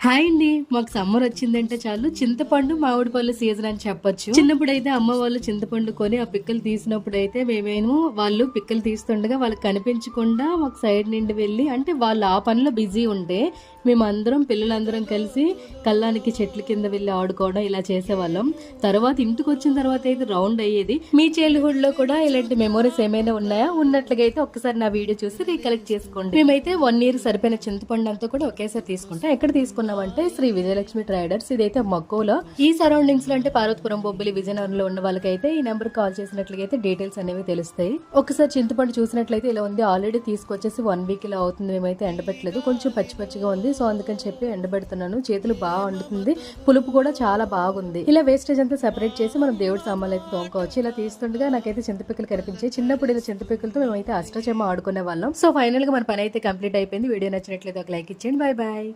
Hi అండి, మాకు summer వచ్చిందంటే చాలు చింతపండు మామిడి పళ్ళు సీజన్ అని చెప్పొచ్చు. చిన్నప్పుడు అయితే అమ్మ వాళ్ళు చింతపండు కొని ఆ పిక్కలు తీసినప్పుడు అయితే మేమేమో వాళ్ళు పిక్కలు తీస్తుండగా వాళ్ళకి కనిపించకుండా మాకు సైడ్ నుండి వెళ్ళి, అంటే వాళ్ళు ఆ పనిలో బిజీ ఉంటే మేమందరం పిల్లలందరం కలిసి కల్లానికి చెట్ల కింద వెళ్ళి ఆడుకోవడం ఇలా చేసేవాళ్ళం. తర్వాత ఇంటికి వచ్చిన తర్వాత అయితే రౌండ్ అయ్యేది. మీ చైల్డ్హుడ్ లో కూడా ఇలాంటి మెమోరీస్ ఏమైనా ఉన్నాయా? ఉన్నట్లుగా అయితే ఒక్కసారి నా వీడియో చూసి రీకలెక్ట్ చేసుకోండి. మేమైతే 1 year సరిపోయిన చింతపండు అంతా కూడా ఒకేసారి తీసుకుంటాం. ఎక్కడ తీసుకున్నామంటే శ్రీ విజయలక్ష్మి ట్రేడర్స్. ఇదైతే మక్కువలో ఈ సరౌండింగ్స్ లో, అంటే పార్వతీపురం, బొబ్బిలి, విజయనగరంలో ఉన్న వాళ్ళకైతే ఈ నెంబర్ కాల్ చేసినట్లయితే డీటెయిల్స్ అనేవి తెలుస్తాయి. ఒకసారి చింతపండు చూసినట్లయితే ఇలా ఉంది. ఆల్రెడీ తీసుకొచ్చేసి 1 week ఇలా అవుతుంది. మేమైతే ఎండబెట్టలేదు, కొంచెం పచ్చి పచ్చిగా ఉంది. సో అందుకని చెప్పి ఎండబెడుతున్నాను. చేతులు బాగా వండుతుంది, పులుపు కూడా చాలా బాగుంది. ఇలా వేస్టేజ్ అంతా సెపరేట్ చేసి మనం దేవుడి సామాన్లు అయితే తోముకోవచ్చు. ఇలా తీస్తుండగా నాకైతే చింతపిక్కలు కనిపించాయి. చిన్నప్పుడు ఇలా చింతపిక్కలతో మేమైతే అష్టాచెమ్మ ఆడుకునే వాళ్ళం. సో ఫైనల్ గా మన పని అయితే కంప్లీట్ అయిపోయింది. వీడియో నచ్చినట్లయితే ఒక లైక్ ఇచ్చేయండి. Bye bye.